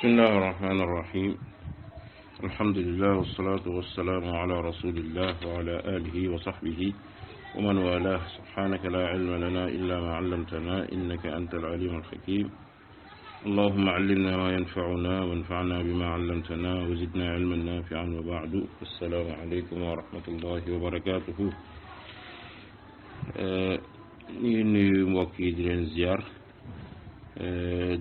بسم الله الرحمن الرحيم. الحمد لله والصلاة والسلام على رسول الله وعلى آله وصحبه ومن والاه. سبحانك لا علم لنا إلا ما علمتنا إنك أنت العليم الحكيم. اللهم علمنا ما ينفعنا وانفعنا بما علمتنا وزدنا علما نافعا وبعد. السلام عليكم ورحمة الله وبركاته. nuyu mbokk yi di leen ziar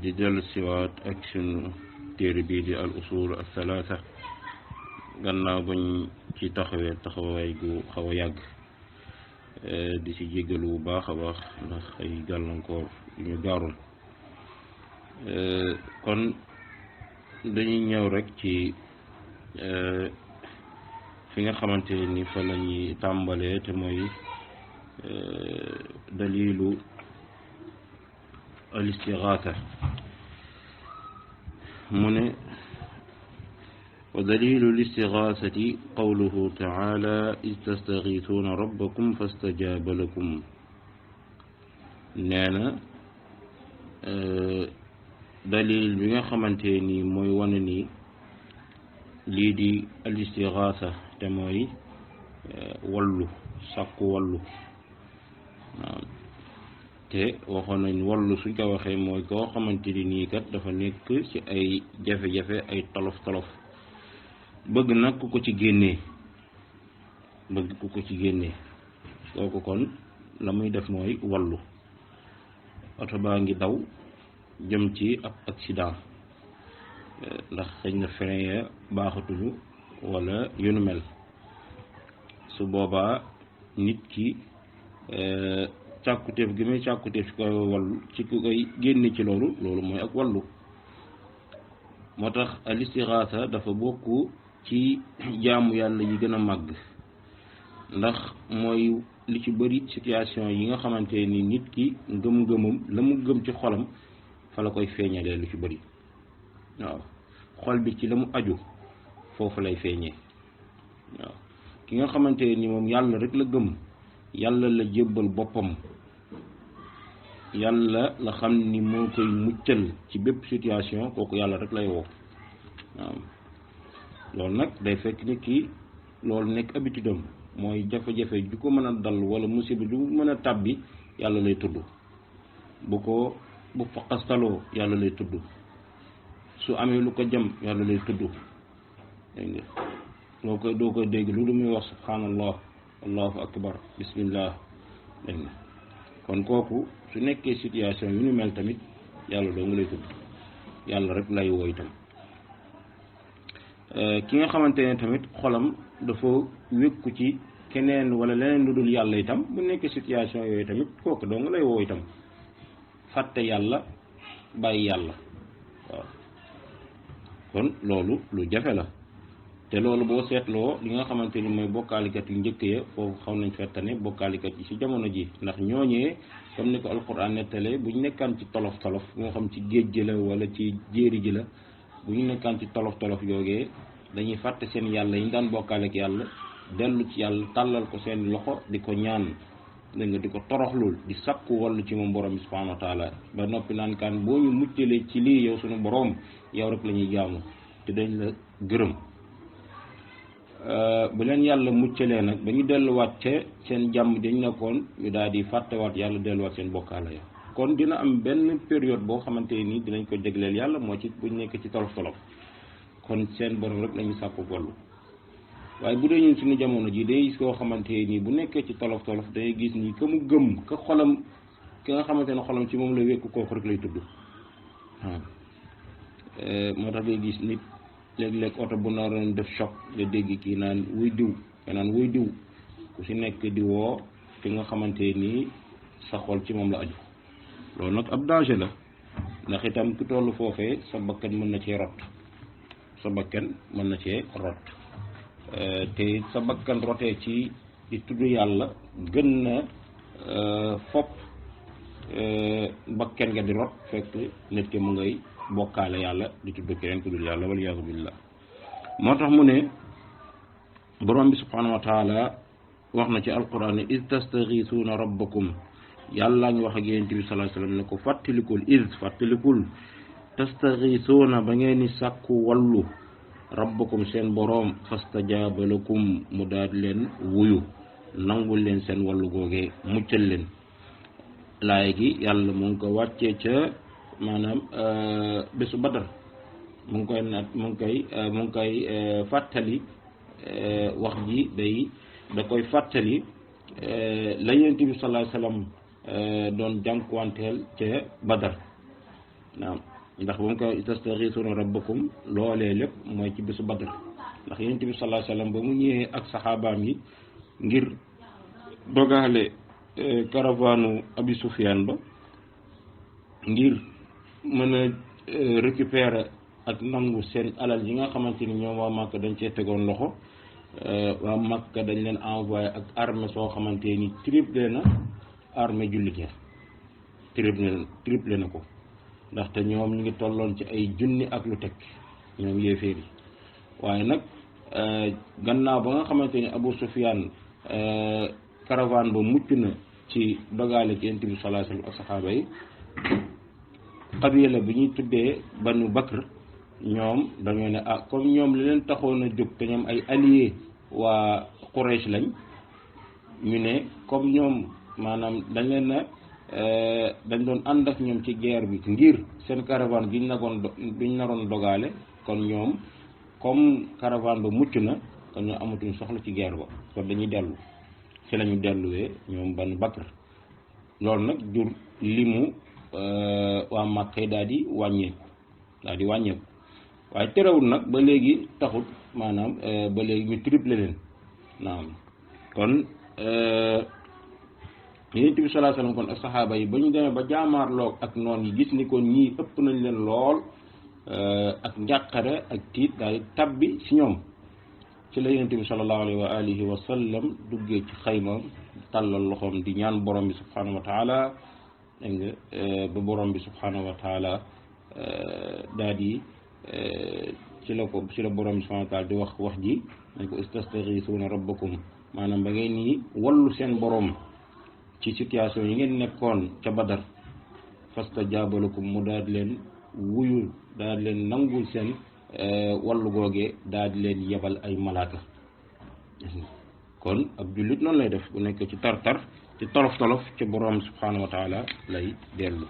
di dellu siwaat ak sunu téere bii di al usul al thalatha gannaaw bañ ci taxawee taxawaay gu xaw a yàgg di ci jéggalu bu baax a baax ndax ay gàllankoor yu ñu gaarul kon dañuy ñëw rek ci fi nga xamante ni fa la ñuy tàmbalee te mooy dalilu al-istighatha mu ne wa dalilu al-istighathati qawluhu ta'ala iz tastaghithuna rabbakum fastajaba lakum. nee na dalil bi nga xamante ni mooy wane ni lii di al-istighatha te mooy wallu sàkku wallu te waxoon nañ wallu suñ ko waxee mooy koo xamante ni nii kat dafa nekk ci ay jafe-jafe ay tolof-tolof bëgg nag ku ko ci génnee kooku kon la muy def mooy wallu. oto baa ngi daw jëm ci ab accident ndax xëy na frein ya baaxatuñu wala yu nu mel, su boobaa nit ki càkkutéef gi muy càkkutéef ci koy wallu ci ku koy génne ci loolu mooy ak wallu. moo tax al istighatha dafa bokk ci jaamu yàlla yi gën a màgg, ndax mooy li ci bëri situation yi nga xamante ni nit ki ngëm-ngëmam la mu gëm ci xolam fa la koy feeñalee lu ci bëri. waaw, xol bi ci la mu aju foofu lay feeñee. waaw, ki nga xamante ni moom yàlla rek la gëm, yàlla la jébbal boppam, yàlla la xam ni moo koy muccal ci bépp situation, kooku yàlla rek lay woo. waaw, loolu nag day fekk nit ki loolu nekk habitude am, mooy jafe-jafe ju ko mën a dal wala musiba ju mën a tàbbi yàlla lay tudd. bu faqastaloo yàlla lay tudd, su amee lu ko jëm yàlla lay tudd. dégg nga doo koy dégg lu muy wax subhanallah, allahu akbar, bismillah. dégg nga kon kooku su nekkee situation yu ñu mel tamit yàlla doo nga lay tudd, yàlla rek lay woo itam. ki nga xamante ne tamit xolam dafa wékku ci keneen wala leneen lu dul yàlla itam, bu nekkee situation yooyu tamit kooku doo nga lay woo itam. fàtte yàlla bàyyi yàlla, waaw, kon loolu lu jafe la. te loolu boo seetloo li nga xamante ni mooy bokkaalikat yu njëkk ya foofu xaw nañ fettane bokkaalikat yi ci jamono ji, ndax ñooñee comme ni ko alquran nettalee bu ñu nekkaan ci tolof-tolof moo xam ci géej gi la wala ci jéeri ji la, bu ñu nekkaan ci tolof-tolof yoogee dañuy fàtte seen yàlla yi ñu daan bokkaale ak yàlla, dellu ci yàlla tàllal ko seen loxo di ko ñaan, dégg nga di ko toroxlul, di sakku wallu ci moom borom bi subhanahu wa taala, ba noppi naan kaan boo ñu muccalee ci lii yow suñu borom yow rek la ñuy jaamu te dañ la gërëm. bu leen yàlla muccalee nag ba ñu delluwaat ca seen jàmm dañ nekkoon, ñu daal di fàttewaat yàlla delluwaat seen bokkaale ya. kon dina am benn période boo xamante ni dinañ ko jagleel yàlla, moo ci buñ nekk ci tolof-tolof, kon seen borom rek la ñu sàkku wallu. waaye bu dee ñun suñu jamono ji day gis koo xamante nii bu nekkee ci tolof-tolof day gis ni ka mu gëm ka xolam, ki nga xamante ne xolam ci moom la wékku kooku rek lay tudd. waaw, moo tax day gis nit léeg-léeg oto bu naroon def choc nga dégg kii naan wuy diw, nga naan wuy diw, ku si nekk di woo ki nga xamante nii sa xol ci moom la aju. loolu nag ab danger la, ndax itam ku tollu foofee sa bakkan mën na cee rot, te sa bakkan rotee ci di tudd yàlla gën na fopp bakkan nga di rot fekk nit ki mu ngay bokkaale yàlla di tudd keneen ku dul yàlla wal iyaazu billah. moo tax mu ne borom bi subhanahu wa taala wax na ci alquran ne iz tastaghithuna rabbakum, yàlla ngi wax ak yonent bi sallallahu alayhi wasallam ne ko fàttalikul tastaghisuuna ba ngeen ni sàkku wallu rabbakum seen boroom fastajaaba lakum mu daal leen wuyu nangul leen seen wallu googee muccal leen. laay gi yàlla mu ngi ko wàccee ca maanaam bésu Badar mu ngi koy fàttali wax ji da koy fàttali la Yonent bi sallallahu alayhi wasallam doon jànkuwanteel ca Badar naam ndax ba mu koy tastaghisuuna rabbakum loolee lépp mooy ci bésu Badar ndax Yonent bi sallallahu alayhi wasallam ba mu ñëwee ak saxaabaam yi ngir dogaale caravane Abi Sufyaan ba ngir mën a récupérer ak nangu seen alal yi nga xamante ni ñoom waa Makka dañ cee tegoon loxo waa Makka dañ leen envoyé ak armée soo xamante ni triplé na armée jullit ya triplé na ko ndaxte ñoom ñu ngi tolloon ci ay junni ak lu teg ñoom yéeféer yi waaye nag gannaaw ba nga xamante ni Abu Sufyaan caravane ba mucc na ci dogaale ci Yonent bi sallallahu alayhi wasallam ak saxaaba yi qabila bi ñuy tuddee Banu Bakr ñoom dañoo ne comme ñoom li leen taxoon a jóg te ñoom ay alliés waa Quraysh lañ ñu ne comme ñoom maanaam dañ leen na dañ doon ànd ak ñoom ci guerre bi ngir seen caravane bi ñu naroon dogaale kon ñoom comme caravane ba mucc na kon ñoo amatuñ soxla ci guerre ba kon dañuy dellu ci lañu delluwee ñoom Banu Bakr loolu nag jur limu waa Makka daal di wàññeeku waaye terewul nag ba léegi taxut maanaam ba léegi ñu triplé leen naam kon Yonent bi sallallahu alayhi wasallam kon ak saxaaba yi ba ñu demee ba jaamaarloog ak noon yi gis ni kon ñii ëpp nañ leen lool ak njàqare ak tiit daal di tabbi ci ñoom ci la Yonent bi sallallahu alayhi wa alihi wa sallam duggee ci xayma tàllal loxoom di ñaan borom bi subhanahu wa taala dégg nga ba borom bi subhanahu wa taala daal di ci la borom bi subhanahu wa taala di wax ji dañ ko istastaghithuna rabbakum maanaam ba ngeen ni wallu seen borom ci situation yi ngeen nekkoon ca Badar fastajaaba lakum mu daal di leen wuyu daal di leen nangul seen wallu googee daal di leen yebal ay malaaka kon ab jullit noonu lay def bu nekk ci tar-tar ci tolof-tolof ci borom subhanahu wa taala lay dellu.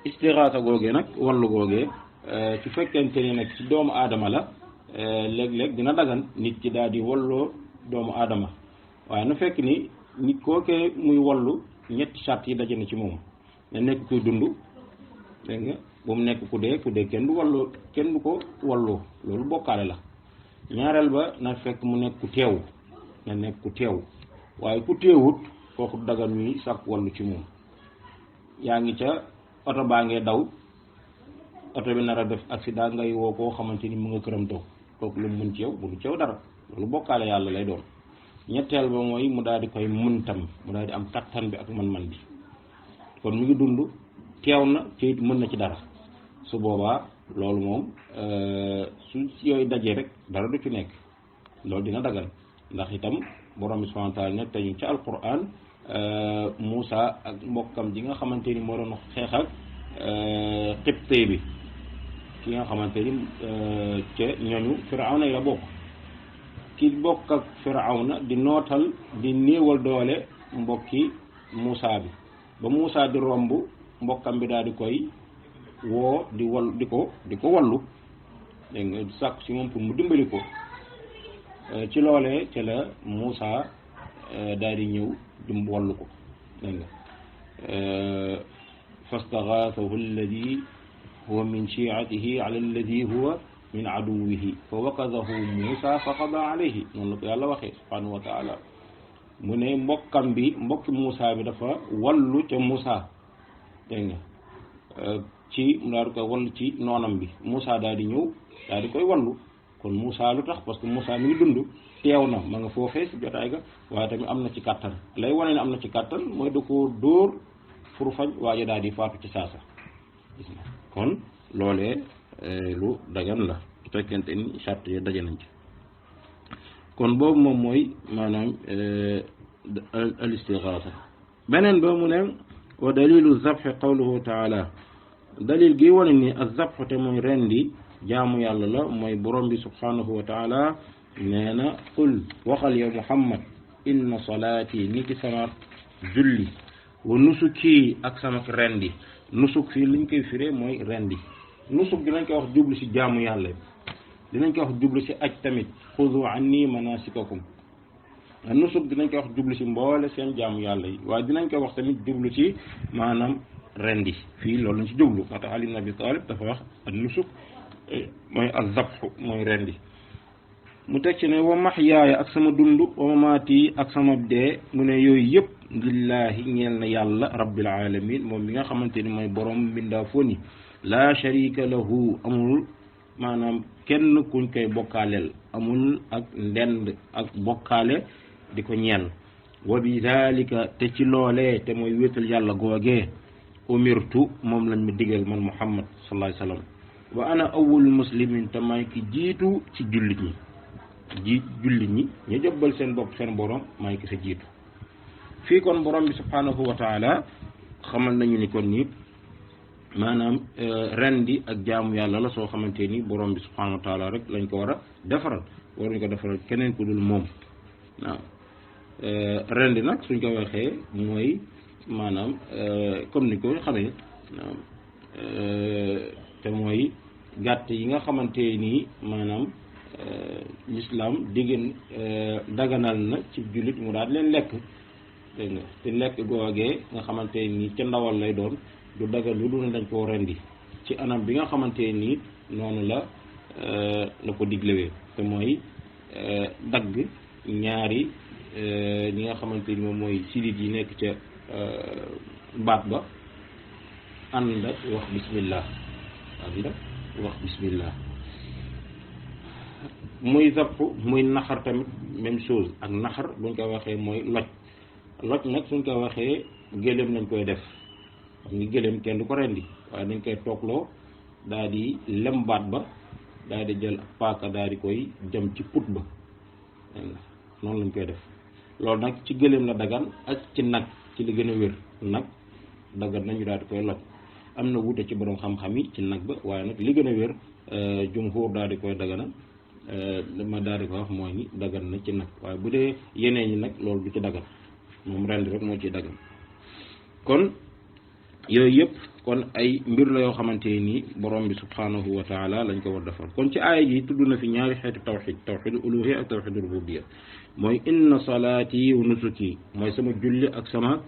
istiraata googee nag wallu googee ci fekkente ni nag ci doomu aadama la léeg-léeg dina dagan nit ki daal di walloo doomu aadama waaye na fekk ni nit kookee muy wallu ñetti sart yi daje na ci moom na nekk kuy dund dégg nga bu mu nekk ku dee kenn du ko walloo loolu bokkaale la. ñaareel ba na fekk mu nekk ku teew na nekk ku teew waaye ku teewut kooku dagan ñuy sàkk wallu ci moom yaa ngi ca oto baa ngee daw oto bi nar a def accident ngay woo koo xamante ni mu nga këram toog kooku lu mu mën ci yow bu du ci yow dara loolu bokkaale yàlla lay doon. ñetteel ba mooy mu daal di koy mën tam mu daal di am kattan bi ak man-man bi kon mu ngi dund teew na ci it mën na ci dara su boobaa loolu moom su yooyu dajee rek dara du ci nekk loolu dina dagal ndax itam borom bi subhanahu wa taala nekk tañu ci alquran Moussa ak mbokkam ji nga xamante ni moo doon xeex ak xibtee bi ki nga xamante ni ca ñooñu Firawna yi la bokk ki bokk ak Firawna di nootal di néewal doole mbokki Moussa bi ba Moussa di romb mbokkam bi daal di koy woo di ko wallu dégg nga sàkku si moom pour mu dimbali ko ci loolee ca la Moussa daal di ñëw di wallu ko dégg nga fastaghathahu alladi huwa min shi'atihi ala alladi huwa min aduwihi fa wakadahu Moussa fa qada alayhi noonu la ko yàlla waxee subhanahu wa taala mu ne mbokki Moussa bi dafa wallu ca Moussa dégg nga ci mu daal di koy wallu ci noonam bi Moussa daal di ñëw daal di koy wallu kon Moussa lu tax parce que Moussa mi ngi dund teew na ma nga foofee si jotaay ga waaye tamit am na ci kàttan lay wane ne am na ci kàttan mooy da koo dóor pour faj waaye daal di faatu ci saasa gis nga kon loolee lu dagan la su fekkente ni charte yi daje nañ ci kon boobu moom mooy maanaam al istighaasa beneen ba mu ne wa dalilu zabxi qawluhu taala dalil gi wane ni azabxu te mooy rendi jaamu yàlla la mooy borom bi subhanahu wa taala nee na qul waxal yow muhammad inna salaati ni ki sama julli wa nusuki ak sama rendi nusuk fii liñ koy firee mooy rendi nusuk dinañ koy wax jublu ci jaamu yàlla dinañ koy wax jublu ci aj tamit xudu anni manasikakum nusuk dinañ koy wax jublu ci mboole seen jaamu yàlla yi waaye dinañ koy wax tamit jublu ci maanaam rendi fii loolu lañ ci jublu moo tax Ali ibn Abi Talib dafa wax ak nusuk mooy azabxu mooy rendi mu teg ci ne wa maxyaaya ak sama dund wa mamaati ak sama dee mu ne yooyu yëpp lillaahi ñeel na yàlla rabbil alamin moom mi nga xamante ni mooy borom mbindaa foni laa sharika lahu amul maanaam kenn kuñ koy bokkaaleel amul ak ndend ak bokkaale di ko ñeel wa bi dalika te ci loolee te mooy wéetal yàlla googee umirtu moom lañ ma digal man muhammad sallallahu alayhi wa sallam wa ana awwalul muslimin te maay ki jiitu ci jullit ñi jullit ñi ñu jëbbal seen bopp seen borom maay ki sa jiitu fii kon borom bi subhanahu wa taala xamal nañu ni kon ni maanaam rendi ak jaamu yàlla la soo xamante ni borom bi subhanahu wa taala rek lañ ko war a defaral waruñ ko defaral keneen ku dul moom waaw rendi nag suñ ko waxee mooy maanaam comme ni ko xamee te mooy gàtt yi nga xamante nii maanaam l'islam diggéen daganal na ci jullit mu daal leen lekk dégg nga te lekk googee nga xamante nii ca ndawal lay doon du dagal lu dul dañ koo rendi ci anam bi nga xamante nii noonu la ko diglewee te mooy dagg ñaari ñi nga xamante ni moom mooy sidit yi nekk ca baat ba ànd ak wax bismillah muy zapp muy naxar tamit même chose ak naxar buñ ko waxee mooy loj nag suñ ko waxee gëléem lañ koy def xam ngi gëléem kenn du ko rendi waaye dañ koy toogloo daal di lem baat ba daal di jël paaka daal di koy jëm ci put ba noonu lañ koy def loolu nag ci gëléem la dagan ak ci nag ci li gën a wér nag dagan nañu daal di koy loj am na wuute ci borom xam-xam yi ci nag ba waaye nag li gën a wér jumhur daal di koy dagana ma daal di ko wax mooy ni dagan na ci nag waaye bu dee yeneen ñi nag loolu du ci dagan moom rendi rek moo ciy dagan kon yooyu yëpp kon ay mbir la yoo xamante nii borom bi subhanahu wa taala lañ ko war defal kon ci aaya ji tudd na fi ñaari xeetu tawxidu uluhiyya ak tawxidu rububiyya mooy inna salaati wa nusuki mooy sama julli ak sama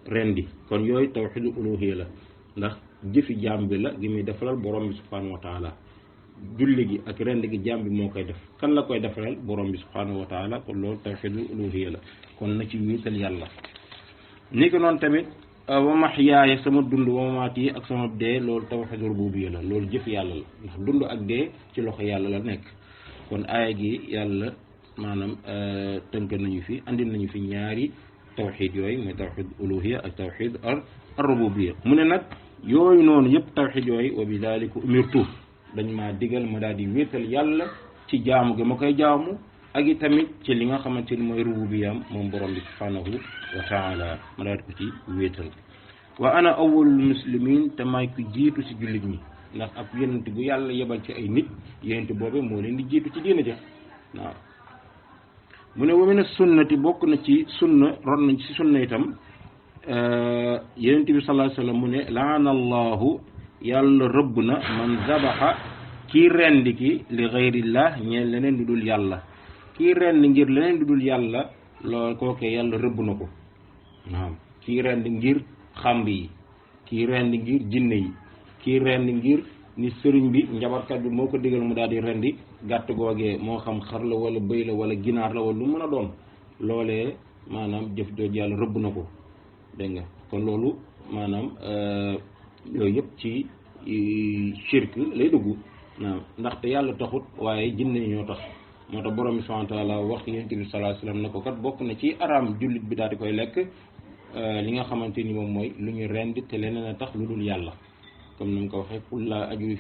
rendi kon yooyu tawxidu uluhiyya la ndax jëfi jaam bi la gi muy defalal borom bi subhanahu wa taala julli gi ak rendi gi jaam bi moo koy def kan la koy defalal borom bi subhanahu wa taala kon loolu tawxidu uluhiyya la kon na ci wéetal yàlla ni ko noonu tamit wa mahyaaya sama dund wa mamaati ak sama dee loolu tawxidu rububiyya la loolu jëf yàlla la ndax dund ak dee ci loxo yàlla la nekk kon aaya gi yàlla maanaam tënk nañu fi andi nañu fi ñaari tawxid yooyu mooy tawxid uluhiyya ak tawxid ar rububiyya mu ne nag yooyu noonu yëpp tawxid yooyu wa bi dalika umirtu dañ maa digal ma daal di wéetal yàlla ci jaamu gi ma koy jaamu ak i tamit ci li nga xamante ni mooy rububiyam moom borom bi subhanahu wa taala ma daal di ko ci wéetal wa ana awwalul muslimin te maay ku jiitu ci jullit ñi ndax ab yonent bu yàlla yebal ci ay nit yonent boobu moo leen di jiitu ci diina ja waaw mu ne wa mina sunnati bokk na ci sunna ron nañ ci sunna itam yonent bi sallallahu alayhi wa sallam mu ne laana allahu yàlla rëbb na man zabaxa kii rendi ki li gayrillah ñeel leneen lu dul yàlla kii rendi ngir leneen lu dul yàlla loolu kookee yàlla rëbb na ko waaw kii rendi ngir xamb yi kii rendi ngir jinne yi kii rendi ngir ni sëriñ bi njabarkat bi moo ko digal mu daal di rendi gàtt googee moo xam xar la wala bëy la wala ginaar la wala lu mën a doon loolee maanaam jëf jooju yàlla rëbb na ko dégg nga kon loolu maanaam yooyu yëpp ci shirk lay dugg waaw ndaxte yàlla taxut waaye jinne ñoo tax moo tax borom bi subhanahu wa taala wax yonent bi sallallahu alayhi wasallam ne ko kat bokk na ci araam jullit bi daal di koy lekk li nga xamante ni moom mooy lu ñu rendi te leneen a tax lu dul yàlla comme ni mu ko waxee qul laa ajidu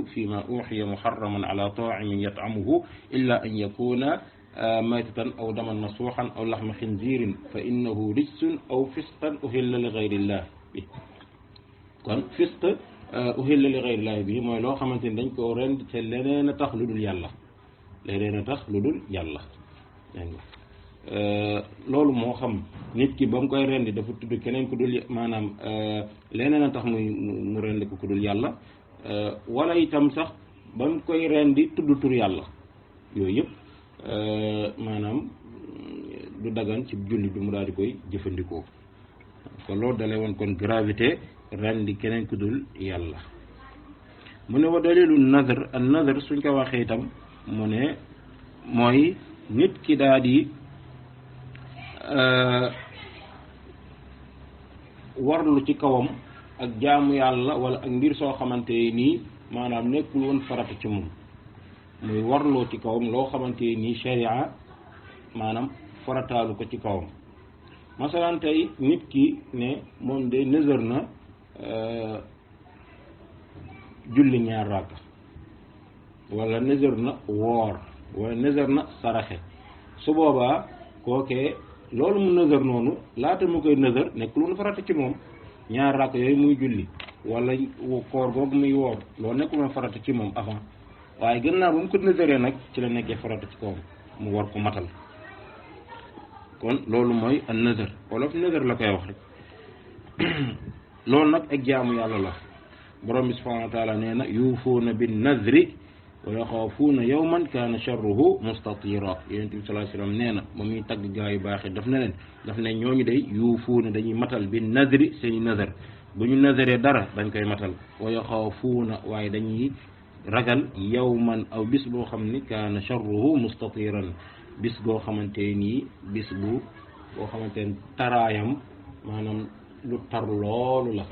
fii ma uxiya muharraman ala taa'imin yat'amuhu illa an yakuna maytatan aw daman masfuuxan aw laxma xinziirin fa innahu rijsun aw fisqan uhilla li gayrillah bi kon fisq uhilla li gayrillah bi mooy loo xamante ni dañ koo rend te leneen a tax lu dul yàlla leneen a tax lu dul yàlla dégg nga loolu moo xam nit ki ba mu koy rendi dafa tudd keneen ku dul maanaam leneen a tax mu rendi ko ku dul yàlla wala itam sax ba mu koy rendi tudd tur yàlla yooyu yëpp maanaam du dagan ci julli bi mu daal di koy jëfandikoo kon loolu dalay woon kon gravité rendi keneen ku dul yàlla mu ne wa dalilu nadr an nadr suñ ko waxee itam mu ne mooy nit ki daal di warlu ci kawam ak jaamu yàlla wala ak mbir soo xamante nii maanaam nekkul woon farata ci moom muy warloo ci kawam loo xamante nii sharia maanaam farataalu ko ci kawam masalan tey nit ki ne moom de nëzër na julli ñaar raaka wala nëzër na woor wala nëzër na saraxe su boobaa kookee loolu mu nëzër noonu laata mu koy nëzër nekk lu nu farata ci moom ñaar rakk yooyu muy julli wala koor googu muy woor loolu nekk lu farata ci moom avant waaye gannaaw ba mu ko nëzëree nag ci la nekkee farata ci kawam mu war ko matal kon loolu mooy an nëzër wolof nëzër la koy wax rek loolu nag ak jaamu yàlla la borom bi subhanahu wa taala nee na yuufuuna bin nazri wa yaxaafuuna yawman kaana sharruhu mustatira yonent bi sallallahu alayhi wasallam nee na ba muy tagg gaa yu baaxee daf ne leen daf ne ñooñu day yuufuuna dañuy matal bin nazri seeni nazar bu ñu nazaree dara dañ koy matal wa yaxaafuuna waaye dañuy ragal yawman aw bis boo xam ni kaana sharruhu mustatiran bis goo xamante nii bis boo xamante ne taraayam maanaam lu tar loolu la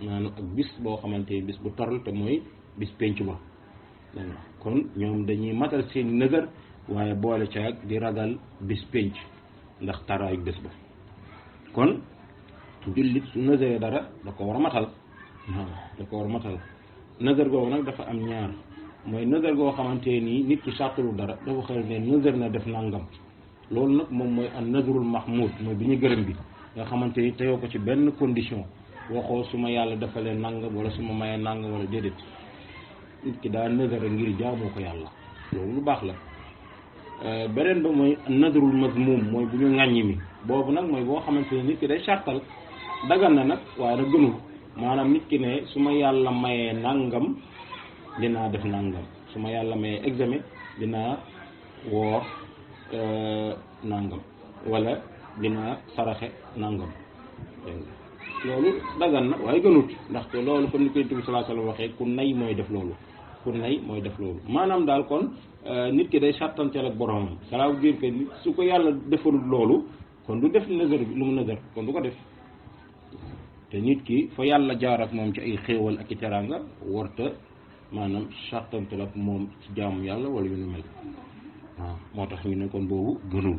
maanaam ak bis boo xamante ni bis bu tar te mooy bis penc ba kon ñoom dañuy matal seen nëzër waaye boole caag di ragal bis penc ndax taraayu bés ba kon jullit su nëzëree dara da ko war a matal waaw da ko war a matal nëzër googu nag dafa am ñaar mooy nëzër goo xamante nii nit ki sàttalu dara dafa xëy ne nëzër na def nangam loolu nag moom mooy an nëzërul mahmud mooy bi ñu gërëm bi nga xamante ni tegoo ko ci benn condition waxoo su ma yàlla defalee nangam wala su ma mayee nangam wala déedéet nit ki daa nëzër ngir jaamoo ko yàlla loolu lu baax la beneen ba mooy nëzërul mazmum mooy bu ñu ŋàññi mi boobu nag mooy boo xamante ni nit ki day sàttal dagan na nag waaye nag gënul maanaam nit ki ne su ma yàlla mayee nangam dinaa def nangam su ma yàlla mayee examen dinaa woor nangam wala dinaa saraxe nangam dégg nga loolu dagan na waaye gënut ndaxte loolu comme ni ko Yonent bi sallallahu alayhi wa sallam waxee ku nay mooy def loolu ku nay mooy def loolu maanaam daal kon nit ki day sàttanteel ak boromam ça veut dire que su ko yàlla defalul loolu kon du def nëzër bi lu mu nëzër kon du ko def te nit ki fa yàlla jaar ak moom ci ay xéewal ak i teraanga warta maanaam sàttanteel ak moom ci jaamu yàlla wala yu nu mel waaw moo tax ñu ne kon boobu gënul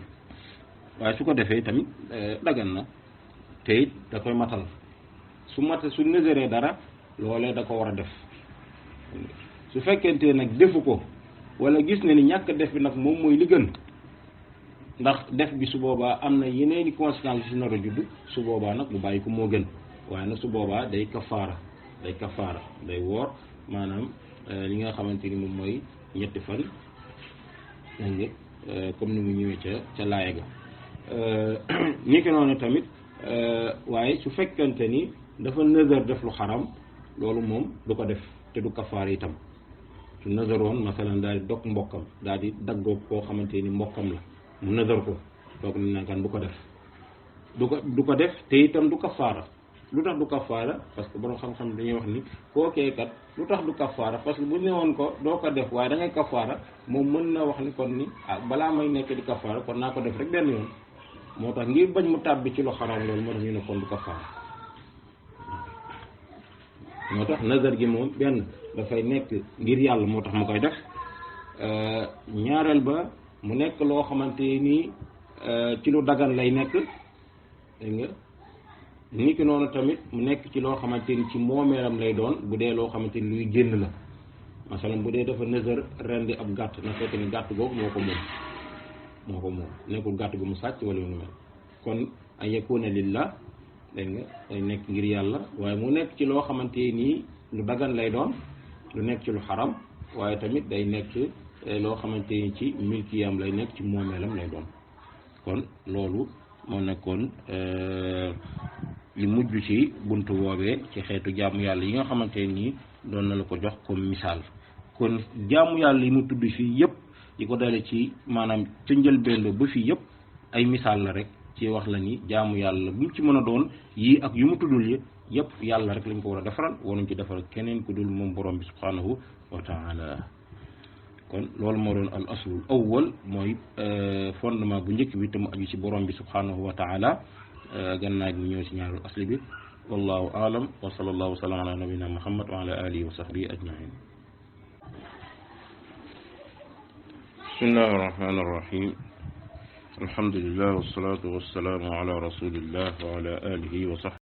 waaye su ko defee tamit dagan na te it da koy matal su nëzëree dara loolee da ko war a def su fekkente nag defu ko wala gis na ni ñàkk def bi nag moom mooy li gën ndax def bi su boobaa am na yeneeni conséquences yu nar a judd su boobaa nag mu bàyyi ko moo gën waaye nag su boobaa day kafaara day woor maanaam li nga xamante ni moom mooy ñetti fan dégg nga comme ni mu ñëwee ca laaya ga ñi ki noonu tamit waaye su fekkante ni dafa nëzër def lu xaram loolu moom du ko def te du kafaar itam su nëzëroon masalan daal di dog mbokkam daal di daggoo koo xamante ni mbokkam la mu nëzër ko donc ni nankan du ko def du ko def te itam du kafaara lu tax du kafaara parce que borom xam-xam dañuy wax ni kookee kat lu tax du kafaara parce que bu ñu newoon ko doo ko def waaye da ngay kafaara moom mën na wax ni kon ni balaa may nekk di kafaara kon naa ko def rek benn yoon moo tax ngir bañ mu tàbbi ci lu xaraam loolu moo tax ñu ne kon du kafaara moo tax nazar gi moom benn dafay nekk ngir yàlla moo tax mu koy def ñaareel ba mu nekk loo xamante nii ci lu dagan lay nekk dégg nga ni ki noonu tamit mu nekk ci loo xamante ni ci moomeelam lay doon bu dee loo xamante ni luy génn la masalan bu dee dafa nëzër rendi ab gàtt na fekk ni gàtt googu moo ko moom moo ko moom nekkul gàtt gu mu sàcc wala yu nu mel kon an yakuna lillah dégg nga day nekk ngir yàlla waaye mu nekk ci loo xamante nii lu dagan lay doon lu nekk ci lu xaram waaye tamit day nekk loo xamante ni ci milkiyam lay nekk ci moomeelam lay doon kon loolu moo nekkoon li mujj ci buntu boobee ci xeetu jaamu yàlla yi nga xamante nii doon na la ko jox comme misaal kon jaamu yàlla yi mu tudd fii yëpp yi ko dale ci maanaam ca njëlbéen ba fii yëpp ay misaal la rek ci wax la ni jaamu yàlla bu mu ci mën a doon yii ak yu mu tuddul yëpp yàlla rek lañ ko war a defaral waruñ ci defaral keneen ku dul moom borom bi subhanahu wa taala kon loolu moo doon al aslul awwal mooy fondement bu njëkk bi te mu aju ci borom bi subhanahu wa taala gannaaw bi ñëw ci ñaarul asli bi wallahu aalam wa sallallahu wa sallam ala nabina muhammad wa ala alihi wa sahbihi ajmain bismillahi rahmani rahim alhamdulillah wassalatu wassalamu ala rasulillah wa ala alihi wa sahbihi